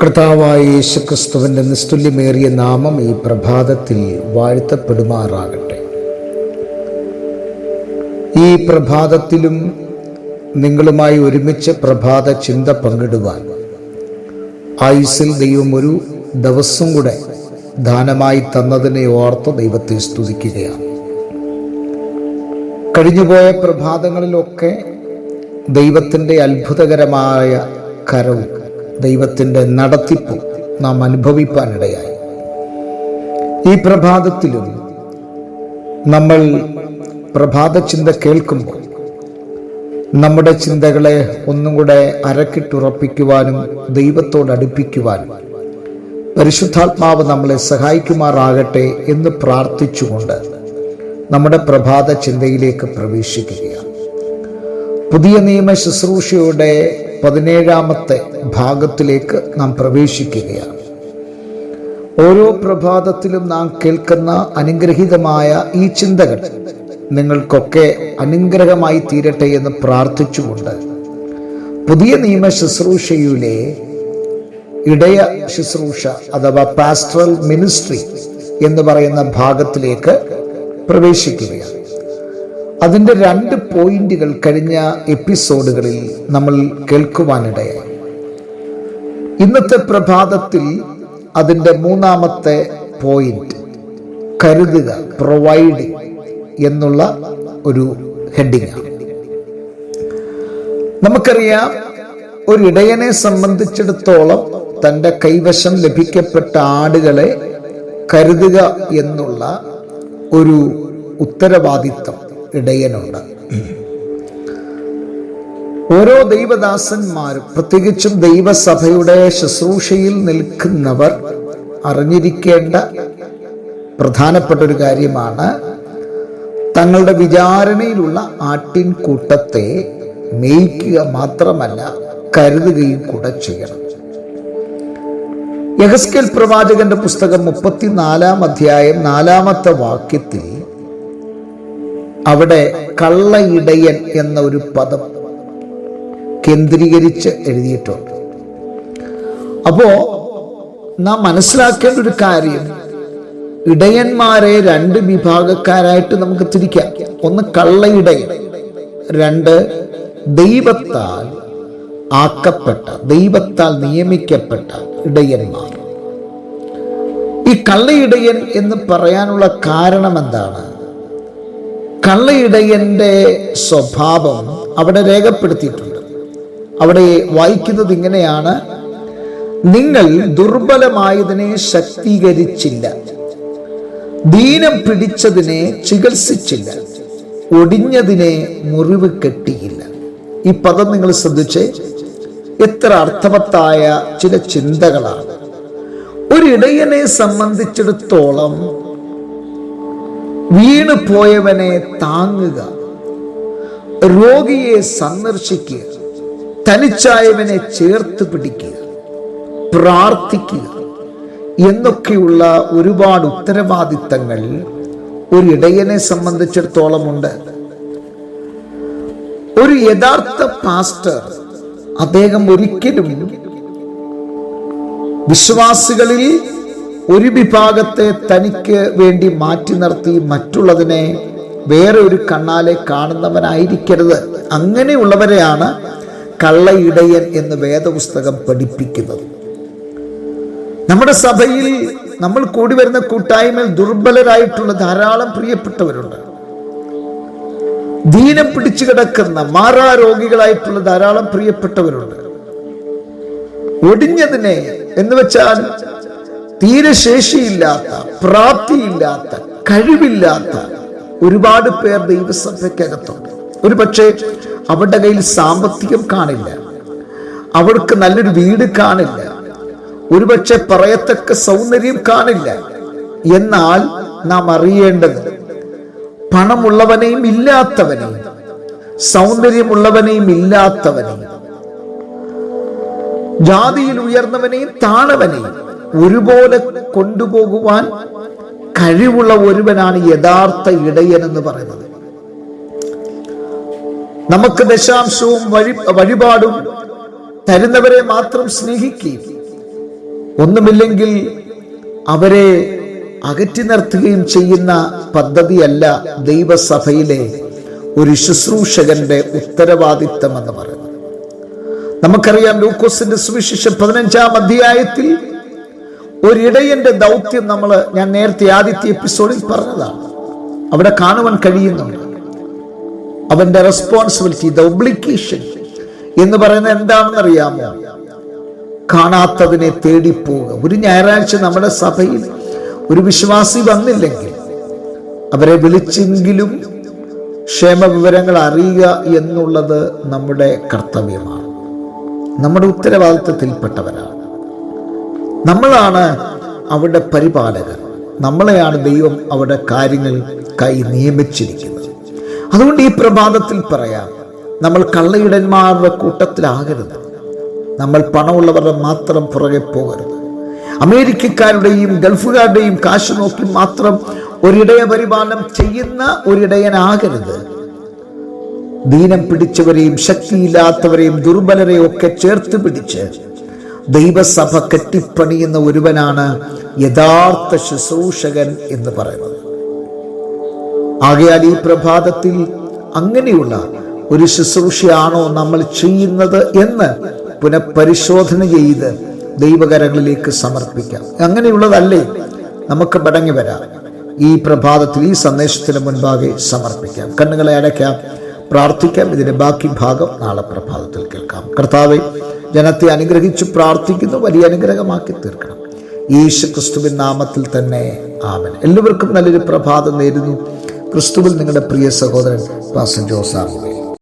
കർത്താവായ യേശുക്രിസ്തുവിൻ്റെ നിസ്തുല്യമേറിയ നാമം ഈ പ്രഭാതത്തിൽ വാഴ്ത്തപ്പെടുമാറാകട്ടെ. ഈ പ്രഭാതത്തിലും നിങ്ങളുമായി ഒരുമിച്ച് പ്രഭാത ചിന്ത പങ്കിടുവാൻ ആയുസ്സിൽ ദൈവം ഒരു ദിവസം കൂടെ ദാനമായി തന്നതിനെ ഓർത്ത് ദൈവത്തെ സ്തുതിക്കുകയാണ്. കഴിഞ്ഞുപോയ പ്രഭാതങ്ങളിലൊക്കെ ദൈവത്തിൻ്റെ അത്ഭുതകരമായ കരവും ദൈവത്തിൻ്റെ നടത്തിപ്പും നാം അനുഭവിപ്പാനിടയായി. ഈ പ്രഭാതത്തിലും നമ്മൾ പ്രഭാത ചിന്ത കേൾക്കുമ്പോൾ നമ്മുടെ ചിന്തകളെ ഒന്നും കൂടെ അരക്കിട്ടുറപ്പിക്കുവാനും ദൈവത്തോട് അടുപ്പിക്കുവാനും പരിശുദ്ധാത്മാവ് നമ്മളെ സഹായിക്കുമാറാകട്ടെ എന്ന് പ്രാർത്ഥിച്ചുകൊണ്ട് നമ്മുടെ പ്രഭാത ചിന്തയിലേക്ക് പ്രവേശിക്കുകയാണ്. പുതിയ നിയമ ശുശ്രൂഷയുടെ 17ാമത്തെ ഭാഗത്തിലേക്ക് നാം പ്രവേശിക്കുകയാണ്. ഓരോ പ്രഭാതത്തിലും നാം കേൾക്കുന്ന അനുഗ്രഹീതമായ ഈ ചിന്തകൾ നിങ്ങൾക്കൊക്കെ അനുഗ്രഹമായി തീരട്ടെ എന്ന് പ്രാർത്ഥിച്ചുകൊണ്ട് പുതിയ നിയമ ശുശ്രൂഷയിലെ ഇടയ ശുശ്രൂഷ അഥവാ പാസ്റ്ററൽ മിനിസ്ട്രി എന്ന് പറയുന്ന ഭാഗത്തിലേക്ക് പ്രവേശിക്കുകയാണ്. അതിൻ്റെ 2 പോയിന്റുകൾ കഴിഞ്ഞ എപ്പിസോഡുകളിൽ നമ്മൾ കേൾക്കുവാനിടയായി. ഇന്നത്തെ പ്രഭാതത്തിൽ അതിൻ്റെ 3ാമത്തെ പോയിന്റ് കരുതുക, പ്രൊവൈഡിങ് എന്നുള്ള ഒരു ഹെഡിങ്ങാണ്. നമുക്കറിയാം, ഒരു ഇടയനെ സംബന്ധിച്ചിടത്തോളം തൻ്റെ കൈവശം ലഭിക്കപ്പെട്ട ആടുകളെ കരുതുക എന്നുള്ള ഒരു ഉത്തരവാദിത്വം ഇടയനുണ്ട്. ഓരോ ദൈവദാസന്മാരും, പ്രത്യേകിച്ചും ദൈവസഭയുടെ ശുശ്രൂഷയിൽ നിൽക്കുന്നവർ അറിഞ്ഞിരിക്കേണ്ട പ്രധാനപ്പെട്ട ഒരു കാര്യമാണ് തങ്ങളുടെ വിചാരണയിലുള്ള ആട്ടിൻ കൂട്ടത്തെ മേയ്ക്കുക മാത്രമല്ല, കരുതുകയും കൂടെ ചെയ്യണം. യെഹെസ്കേൽ പ്രവാചകന്റെ പുസ്തകം 34-ാം അധ്യായം 4-ാമത്തെ വാക്യത്തിൽ അവിടെ കള്ളയിടയൻ എന്ന ഒരു പദം കേന്ദ്രീകരിച്ച് എഴുതിയിട്ടുണ്ട്. അപ്പോ നാം മനസ്സിലാക്കേണ്ട ഒരു കാര്യം, ഇടയന്മാരെ 2 വിഭാഗക്കാരായിട്ട് നമുക്ക് തിരിക്കാം. ഒന്ന് കള്ളയിടയൻ, 2 ദൈവത്താൽ ആക്കപ്പെട്ട, ദൈവത്താൽ നിയമിക്കപ്പെട്ട ഇടയന്മാർ. ഈ കള്ളയിടയൻ എന്ന് പറയാനുള്ള കാരണം എന്താണ്? കള്ളയിടയന്റെ സ്വഭാവം അവിടെ രേഖപ്പെടുത്തിയിട്ടുണ്ട്. അവിടെ വായിക്കുന്നത് ഇങ്ങനെയാണ്: നിങ്ങൾ ദുർബലമായതിനെ ശക്തീകരിച്ചില്ല, ദീനം പിടിച്ചതിനെ ചികിത്സിച്ചില്ല, ഒടിഞ്ഞതിനെ മുറിവ് കെട്ടിയില്ല. ഈ പദം നിങ്ങൾ ശ്രദ്ധിച്ചേ, എത്ര അർത്ഥവത്തായ ചില ചിന്തകളാണ്. ഒരു ഇടയനെ സംബന്ധിച്ചിടത്തോളം വീണു പോയവനെ താങ്ങുക, രോഗിയെ സന്ദർശിക്കുക, തനിച്ചായവനെ ചേർത്ത് പിടിക്കുക, പ്രാർത്ഥിക്കുക എന്നൊക്കെയുള്ള ഒരുപാട് ഉത്തരവാദിത്തങ്ങൾ ഒരു ഇടയനെ സംബന്ധിച്ചിടത്തോളം ഉണ്ട്. ഒരു യഥാർത്ഥ പാസ്റ്റർ, അദ്ദേഹം ഒരിക്കലും വിശ്വാസികളിൽ ഒരു വിഭാഗത്തെ തനിക്ക് വേണ്ടി മാറ്റി നിർത്തി മറ്റുള്ളതിനെ വേറെ ഒരു കണ്ണാലെ കാണുന്നവനായിരിക്കരുത്. അങ്ങനെയുള്ളവരെയാണ് കള്ളയിടയൻ എന്ന് വേദപുസ്തകം പഠിപ്പിക്കുന്നത്. നമ്മുടെ സഭയിൽ നമ്മൾ കൂടി വരുന്ന കൂട്ടായ്മയിൽ ദുർബലരായിട്ടുള്ള ധാരാളം പ്രിയപ്പെട്ടവരുണ്ട്. ദീനം പിടിച്ചു കിടക്കുന്ന മാറാരോഗികളായിട്ടുള്ള ധാരാളം പ്രിയപ്പെട്ടവരുണ്ട്. ഒടിഞ്ഞതിനെ എന്ന് വെച്ചാൽ തീരെ ശേഷിയില്ലാത്ത, പ്രാപ്തിയില്ലാത്ത, കഴിവില്ലാത്ത ഒരുപാട് പേർ ദൈവസഭയ്ക്കകത്തുണ്ട്. ഒരു പക്ഷേ അവരുടെ കയ്യിൽ സാമ്പത്തികം കാണില്ല, അവർക്ക് നല്ലൊരു വീട് കാണില്ല, ഒരുപക്ഷെ പറയത്തക്ക സൗന്ദര്യം കാണില്ല. എന്നാൽ നാം അറിയേണ്ടത്, പണമുള്ളവനെയും ഇല്ലാത്തവനെയും, സൗന്ദര്യമുള്ളവനെയും ഇല്ലാത്തവനെയും, ജാതിയിൽ ഉയർന്നവനെയും താണവനെയും ഒരുപോലെ കൊണ്ടുപോകുവാൻ കഴിവുള്ള ഒരുവനാണ് യഥാർത്ഥ ഇടയൻ എന്ന് പറയുന്നത്. നമുക്ക് ദശാംശവും വഴിപാടും തരുന്നവരെ മാത്രം സ്നേഹിക്കുകയും ഒന്നുമില്ലെങ്കിൽ അവരെ അകറ്റി നിർത്തുകയും ചെയ്യുന്ന പദ്ധതിയല്ല ദൈവസഭയിലെ ഒരു ശുശ്രൂഷകന്റെ ഉത്തരവാദിത്തം എന്ന് പറയുന്നത്. നമുക്കറിയാം, ലൂക്കോസിന്റെ സുവിശേഷം 15-ാം അധ്യായത്തിൽ ഒരിടയന്റെ ദൗത്യം ഞാൻ നേരത്തെ ആദ്യത്തെ എപ്പിസോഡിൽ പറഞ്ഞതാണ്. അവിടെ കാണുവാൻ കഴിയുന്നുണ്ട് അവന്റെ റെസ്പോൺസിബിലിറ്റി, ദ ഒബ്ലിഗേഷൻ എന്ന് പറയുന്നത് എന്താണെന്ന് അറിയാമോ? കാണാത്തതിനെ തേടിപ്പോവുക. ഒരു ഞായറാഴ്ച നമ്മുടെ സഭയിൽ ഒരു വിശ്വാസി വന്നില്ലെങ്കിൽ അവരെ വിളിച്ചെങ്കിലും ക്ഷേമവിവരങ്ങൾ അറിയുക എന്നുള്ളത് നമ്മുടെ കർത്തവ്യമാണ്, നമ്മുടെ ഉത്തരവാദിത്വത്തിൽപ്പെട്ടവരാണ്. നമ്മളാണ് അവിടെ പരിപാലകർ, നമ്മളെയാണ് ദൈവം അവിടെ കാര്യങ്ങൾക്കായി നിയമിച്ചിരിക്കുന്നത്. അതുകൊണ്ട് ഈ പ്രഭാതത്തിൽ പറയാം, നമ്മൾ കള്ളയിടന്മാരുടെ കൂട്ടത്തിലാകരുത്. നമ്മൾ പണമുള്ളവരുടെ മാത്രം പുറകെ പോകരുത്. അമേരിക്കക്കാരുടെയും ഗൾഫുകാരുടെയും കാശ് നോക്കി മാത്രം ഒരിടയ പരിപാലനം ചെയ്യുന്ന ഒരിടയനാകരുത്. ദീനം പിടിച്ചവരെയും ശക്തിയില്ലാത്തവരെയും ദുർബലരെയും ഒക്കെ ചേർത്ത് പിടിച്ച് ദൈവസഭ കെട്ടിപ്പണിയുന്ന ഒരുവനാണ് യഥാർത്ഥ ശുശ്രൂഷകൻ എന്ന് പറയുന്നത്. ആകയാൽ ഈ പ്രഭാതത്തിൽ അങ്ങനെയുള്ള ഒരു ശുശ്രൂഷയാണോ നമ്മൾ ചെയ്യുന്നത് എന്ന് പുനഃപരിശോധന ചെയ്ത് ദൈവകരങ്ങളിലേക്ക് സമർപ്പിക്കാം. അങ്ങനെയുള്ളതല്ലേ നമുക്ക് മടങ്ങി വരാം. ഈ പ്രഭാതത്തിൽ ഈ സന്ദേശത്തിന് മുൻപാകെ സമർപ്പിക്കാം. കണ്ണുകളെ അടയ്ക്കാം, പ്രാർത്ഥിക്കാം. ഇതിന്റെ ബാക്കി ഭാഗം നാളെ പ്രഭാതത്തിൽ കേൾക്കാം. കർത്താവേ, ജനത്തെ അനുഗ്രഹിച്ച് പ്രാർത്ഥിക്കുന്നു, വലിയ അനുഗ്രഹമാക്കി തീർക്കണം. യേശുക്രിസ്തുവിൻ നാമത്തിൽ തന്നെ ആമേൻ. എല്ലാവർക്കും നല്ലൊരു പ്രഭാതം നേരുന്നു. ക്രിസ്തുവിൽ നിങ്ങളുടെ പ്രിയ സഹോദരൻ പാസ്റ്റർ ജോസ് ആർ.